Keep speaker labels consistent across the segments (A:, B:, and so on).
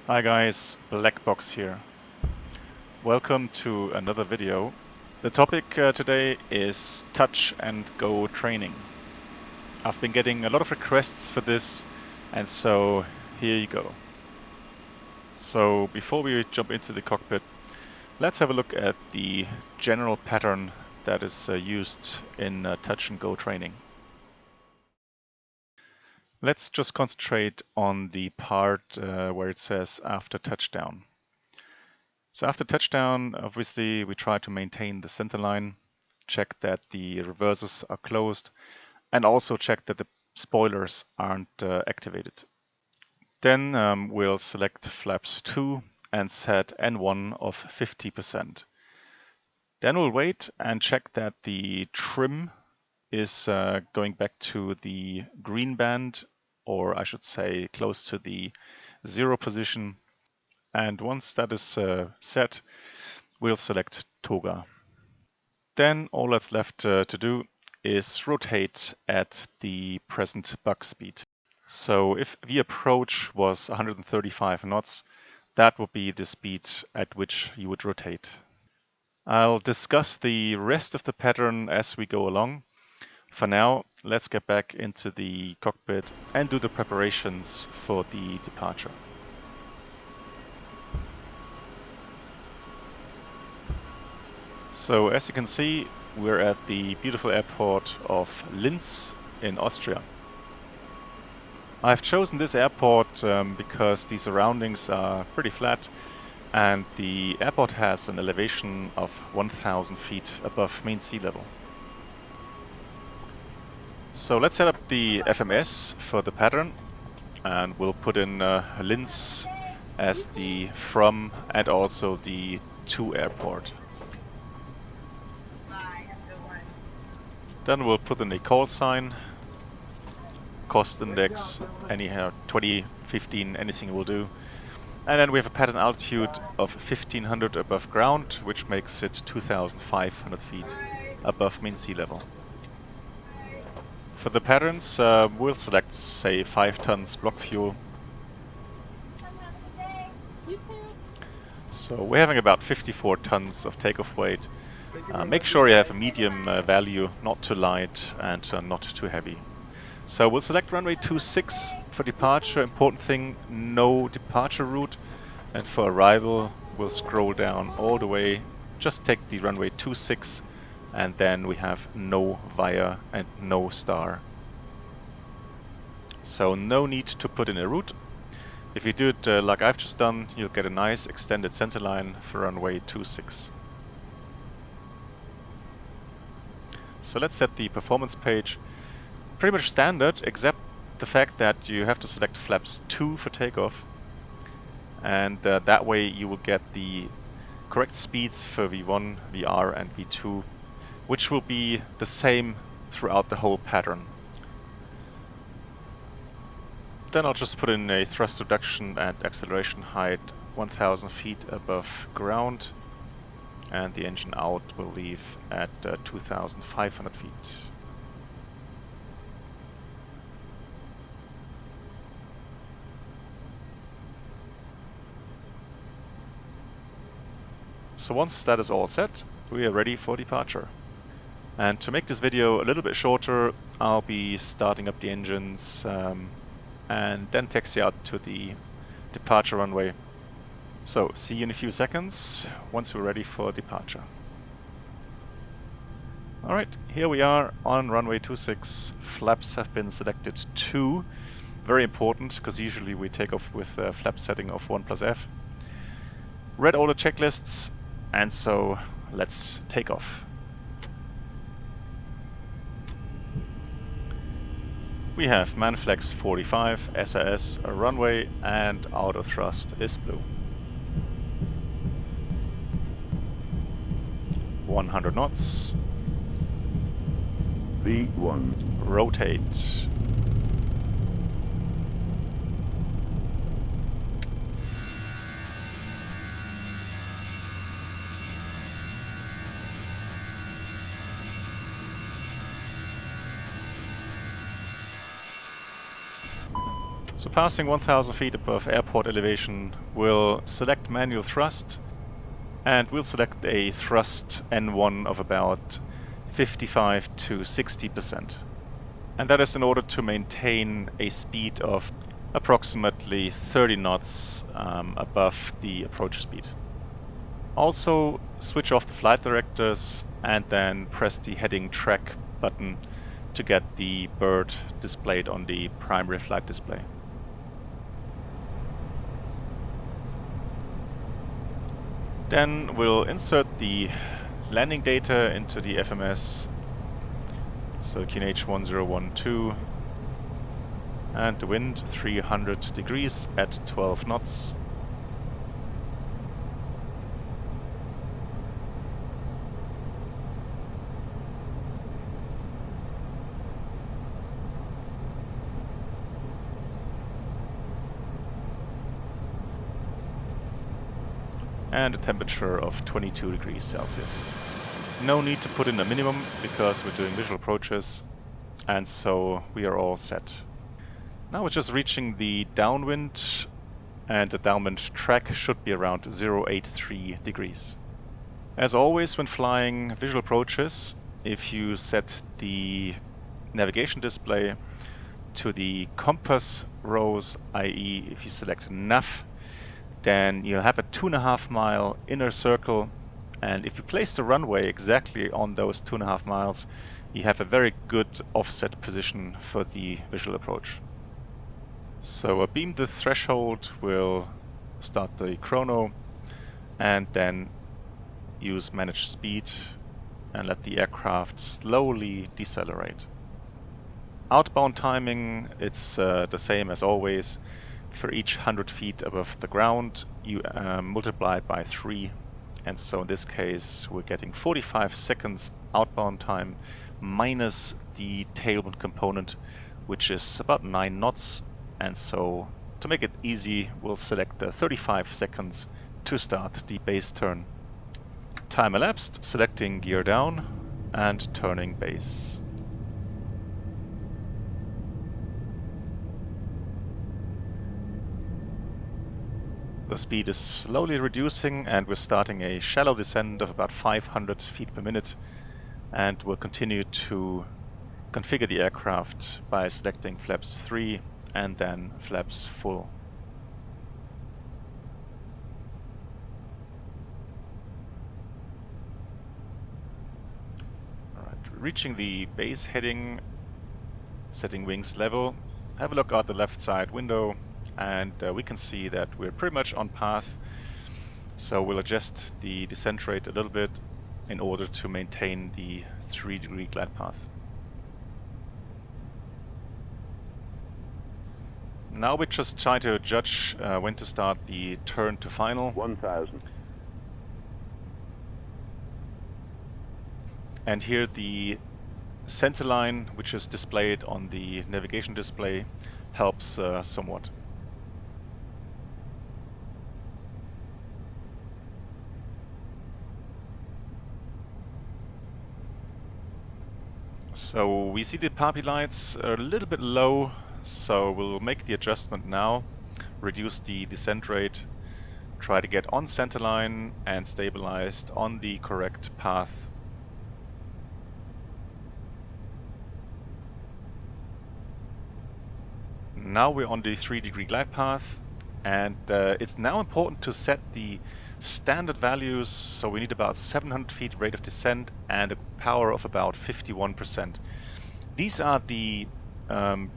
A: Hi guys, Blackbox here. Welcome to another video. The topic today is touch and go training. I've been getting a lot of requests for this, and so here you go. So before we jump into the cockpit, let's have a look at the general pattern that is used in touch and go training. Let's just concentrate on the part where it says after touchdown. So after touchdown, obviously we try to maintain the center line, check that the reversers are closed, and also check that the spoilers aren't activated. Then we'll select flaps 2 and set N1 of 50%. Then we'll wait and check that the trim is going back to the green band, or I should say close to the 0 position. And once that is set, we'll select Toga. Then all that's left to do is rotate at the present bug speed. So if the approach was 135 knots, that would be the speed at which you would rotate. I'll discuss the rest of the pattern as we go along. For now, let's get back into the cockpit and do the preparations for the departure. So as you can see, we're at the beautiful airport of Linz in Austria. I've chosen this airport because the surroundings are pretty flat and the airport has an elevation of 1,000 feet above mean sea level. So let's set up the FMS for the pattern, and we'll put in Linz as the from and also the to airport. Then we'll put in a call sign, cost index, anyhow 20, 15, anything will do. And then we have a pattern altitude of 1500 above ground, which makes it 2500 feet above mean sea level. For the patterns, we'll select, say, 5 tons block fuel. So we're having about 54 tons of takeoff weight. Make sure you have a medium value, not too light and not too heavy. So we'll select runway 26 for departure. Important thing, no departure route. And for arrival, we'll scroll down all the way. Just take the runway 26 and then we have no via and no star. So no need to put in a route. If you do it like I've just done, you'll get a nice extended center line for runway 26. So let's set the performance page. Pretty much standard, except the fact that you have to select flaps 2 for takeoff. And that way you will get the correct speeds for V1, VR and V2, which will be the same throughout the whole pattern. Then I'll just put in a thrust reduction and acceleration height 1000 feet above ground, and the engine out will leave at 2500 feet. So once that is all set, we are ready for departure. And to make this video a little bit shorter, I'll be starting up the engines and then taxi out to the departure runway. So see you in a few seconds once we're ready for departure. Alright, here we are on runway 26. Flaps have been selected 2. Very important, because usually we take off with a flap setting of 1+F. Read all the checklists, and so let's take off. We have Manflex 45, SAS, a runway, and auto thrust is blue. 100 knots.
B: V1.
A: Rotate. So passing 1000 feet above airport elevation, we'll select manual thrust, and we'll select a thrust N1 of about 55 to 60%. And that is in order to maintain a speed of approximately 30 knots above the approach speed. Also switch off the flight directors and then press the heading track button to get the bird displayed on the primary flight display. Then we'll insert the landing data into the FMS, so QNH 1012, and the wind 300 degrees at 12 knots. And a temperature of 22 degrees Celsius. No need to put in a minimum because we're doing visual approaches, and so we are all set. Now we're just reaching the downwind, and the downwind track should be around 083 degrees. As always when flying visual approaches, if you set the navigation display to the compass rows, i.e. if you select nav, then you'll have a 2.5 mile inner circle, and if you place the runway exactly on those 2.5 miles, you have a very good offset position for the visual approach. So a beam the threshold will start the chrono and then use manage speed and let the aircraft slowly decelerate. Outbound timing, it's the same as always. For each 100 feet above the ground, you multiply it by 3, and so in this case we're getting 45 seconds outbound time minus the tailwind component, which is about 9 knots, and so to make it easy we'll select 35 seconds to start the base turn. Time elapsed, selecting gear down and turning base. The speed is slowly reducing and we're starting a shallow descent of about 500 feet per minute, and we'll continue to configure the aircraft by selecting flaps 3 and then flaps full. Alright, reaching the base heading, setting wings level, have a look out the left side window, and we can see that we're pretty much on path, so we'll adjust the descent rate a little bit in order to maintain the 3-degree glide path. Now we're just trying to judge when to start the turn to final.
B: 1000.
A: And here the center line, which is displayed on the navigation display, helps somewhat. So we see the PAPI lights are a little bit low, so we'll make the adjustment now, reduce the descent rate, try to get on center line and stabilized on the correct path. Now we're on the 3-degree glide path, and it's now important to set the standard values, so we need about 700 feet rate of descent and a power of about 51%. These are the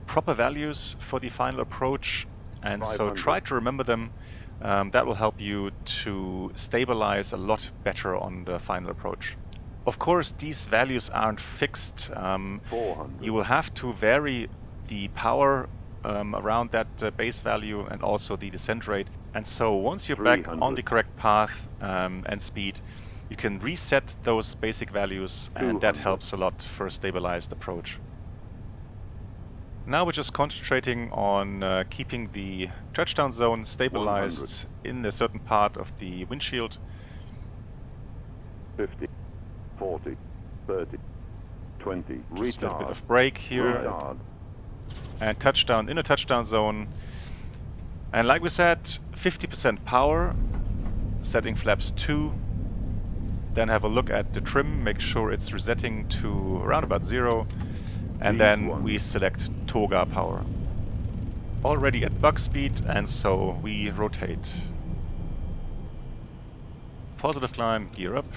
A: proper values for the final approach, and so try to remember them. That will help you to stabilize a lot better on the final approach. Of course, these values aren't fixed. You will have to vary the power around that base value and also the descent rate. And so once you're back on the correct path and speed, you can reset those basic values, and that helps a lot for a stabilized approach. Now we're just concentrating on keeping the touchdown zone stabilized in a certain part of the windshield.
B: 50, 40, 30, 20,
A: just a little bit of brake here. And touchdown in a touchdown zone. And like we said, 50% power, setting flaps 2. Then have a look at the trim, make sure it's resetting to around about 0. And then we select toga power. Already at bug speed, and so we rotate. Positive climb, gear up.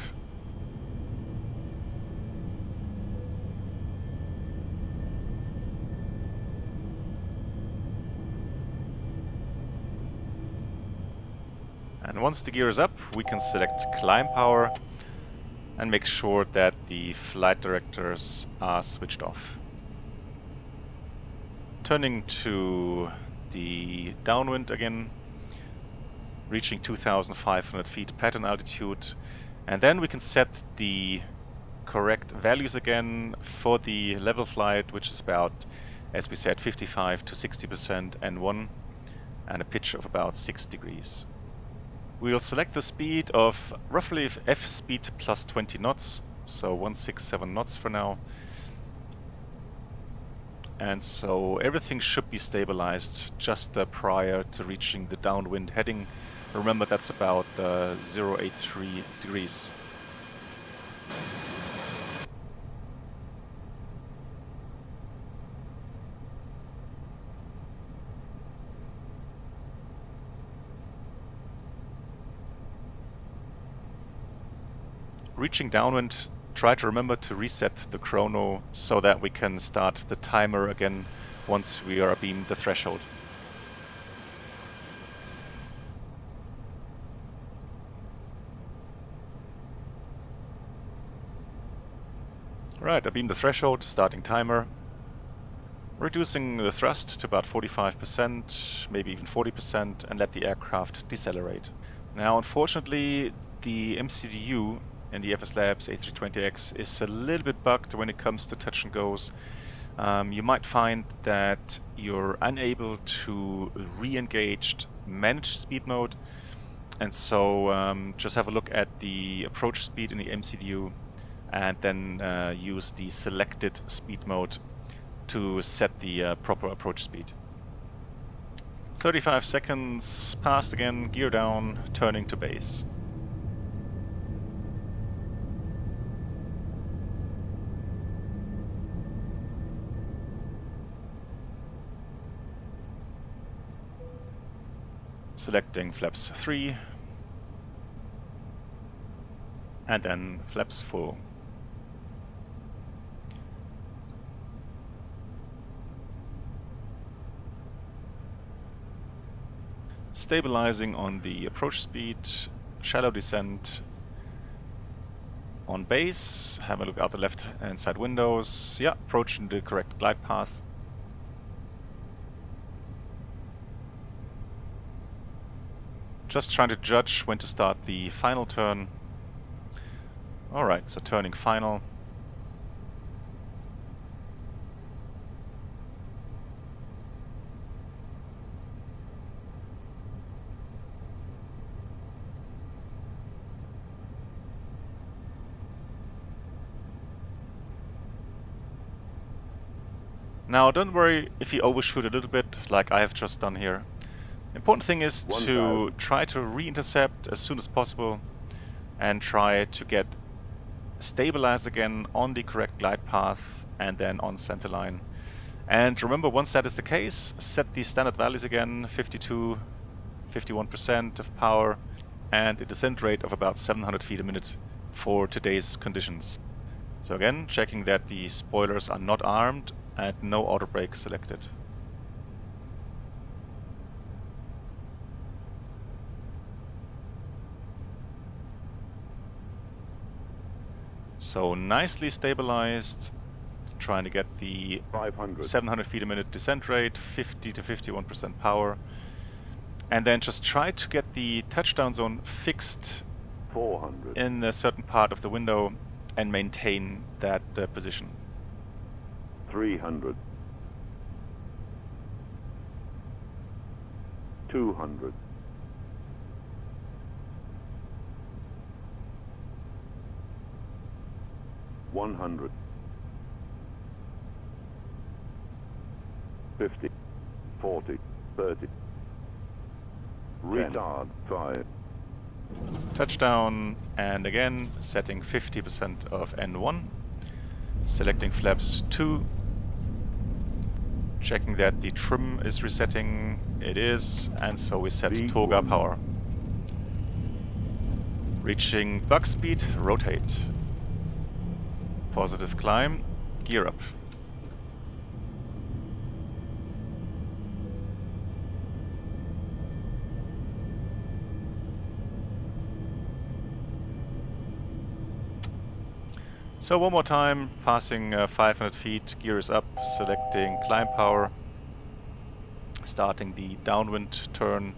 A: And once the gear is up, we can select climb power and make sure that the flight directors are switched off. Turning to the downwind again, reaching 2,500 feet pattern altitude, and then we can set the correct values again for the level flight, which is about, as we said, 55 to 60% N1 and a pitch of about 6 degrees. We'll select the speed of roughly F speed plus 20 knots, so 167 knots for now. And so everything should be stabilized just prior to reaching the downwind heading. Remember, that's about 083 degrees. Reaching downwind, try to remember to reset the chrono so that we can start the timer again once we are abeam the threshold. Right, abeam the threshold, starting timer. Reducing the thrust to about 45%, maybe even 40%, and let the aircraft decelerate. Now, unfortunately, the MCDU in the FSLabs A320-X is a little bit bugged when it comes to touch and goes. You might find that you're unable to re-engage manage speed mode, and so just have a look at the approach speed in the MCDU and then use the selected speed mode to set the proper approach speed. 35 seconds passed again, gear down, turning to base. Selecting flaps 3 and then flaps full. Stabilizing on the approach speed, shallow descent on base. Have a look out the left hand side windows. Yeah, approaching the correct glide path. Just trying to judge when to start the final turn. Alright, so turning final. Now don't worry if you overshoot a little bit, like I have just done here. Important thing is to try to re-intercept as soon as possible and try to get stabilized again on the correct glide path and then on centerline. And remember, once that is the case, set the standard values again, 52, 51% of power and a descent rate of about 700 feet a minute for today's conditions. So again, checking that the spoilers are not armed and no auto brake selected. So nicely stabilized, trying to get the 700 feet a minute descent rate, 50 to 51% power, and then just try to get the touchdown zone fixed
B: 400
A: in a certain part of the window and maintain that position.
B: 300 200 100 50 40 30 Retard 5.
A: Touchdown, and again setting 50% of N1, selecting flaps 2, checking that the trim is resetting, it is, and so we set toga power. Reaching bug speed, rotate. Positive climb, gear up. So one more time, passing 500 feet, gear is up, selecting climb power, starting the downwind turn,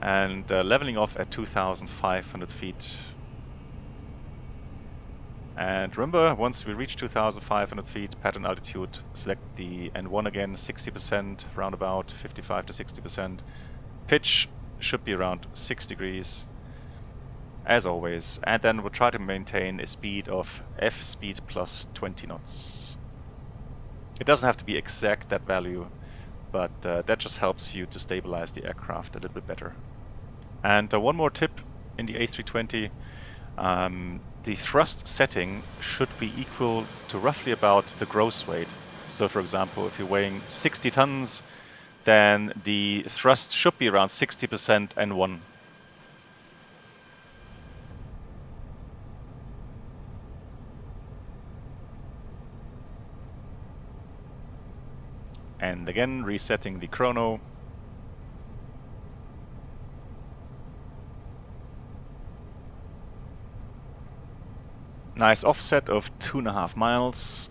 A: and leveling off at 2,500 feet. And remember, once we reach 2,500 feet pattern altitude, select the N1 again, 60%, roundabout 55 to 60%. Pitch should be around 6 degrees, as always. And then we'll try to maintain a speed of F speed plus 20 knots. It doesn't have to be exact, that value, but that just helps you to stabilize the aircraft a little bit better. And one more tip in the A320. The thrust setting should be equal to roughly about the gross weight. So for example, if you're weighing 60 tons, then the thrust should be around 60% N1. And again, resetting the chrono. Nice offset of 2.5 miles,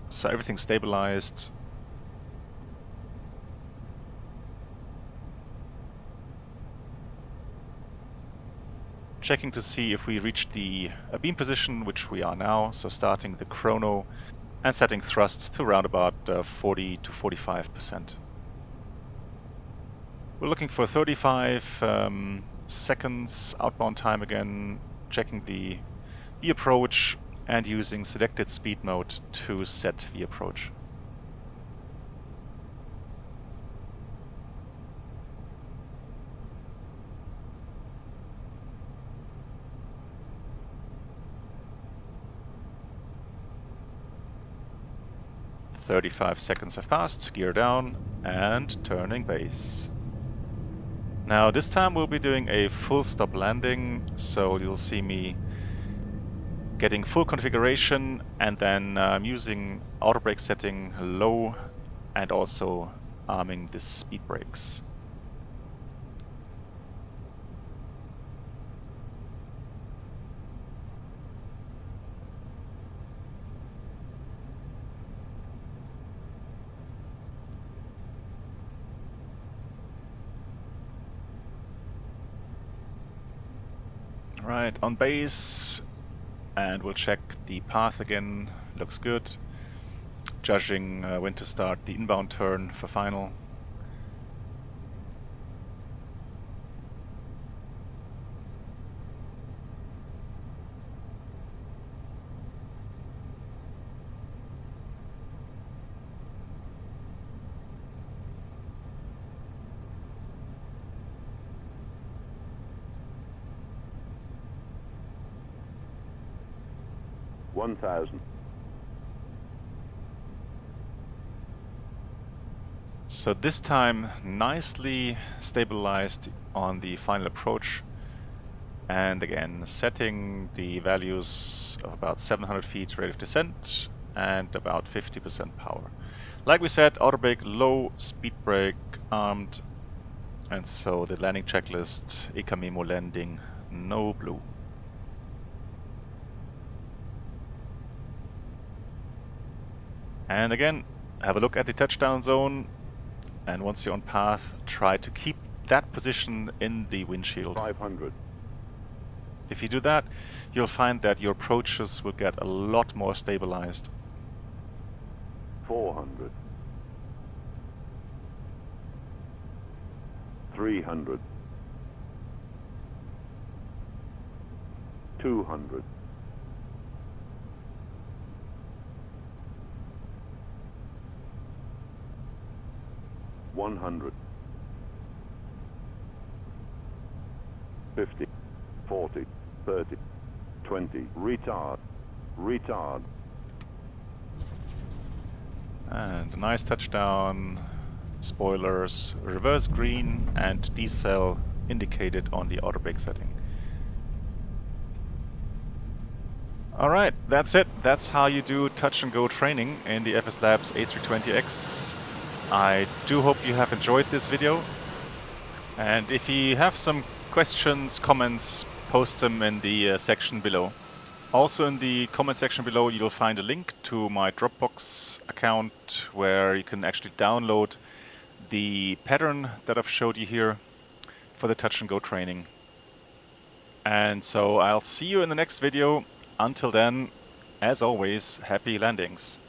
A: so everything's stabilized. Checking to see if we reach the beam position, which we are now, so starting the chrono and setting thrust to around about 40 to 45%. We're looking for 35 seconds outbound time again, checking the approach and using selected speed mode to set the approach. "35 seconds have passed, gear down, and turning base." Now this time we'll be doing a full stop landing, so you'll see me getting full configuration and then using auto brake setting low and also arming the speed brakes. Right, on base, and we'll check the path again, looks good. Judging when to start the inbound turn for final.
B: $1,000.
A: So this time nicely stabilized on the final approach, and again setting the values of about 700 feet rate of descent and about 50% power. Like we said, auto brake low, speed brake armed, and so the landing checklist, Ikamimo landing, no blue. And again, have a look at the touchdown zone, and once you're on path, try to keep that position in the windshield.
B: 500.
A: If you do that, you'll find that your approaches will get a lot more stabilized.
B: 400. 300. 200. 100. 50, 40, 30, 20, retard, retard.
A: And a nice touchdown, spoilers, reverse green, and decel indicated on the auto brake setting. Alright, that's it. That's how you do touch and go training in the FSLabs A320-X. I do hope you have enjoyed this video. And if you have some questions, comments, post them in the section below. Also in the comment section below you'll find a link to my Dropbox account where you can actually download the pattern that I've showed you here for the touch and go training. And so I'll see you in the next video. Until then, as always, happy landings.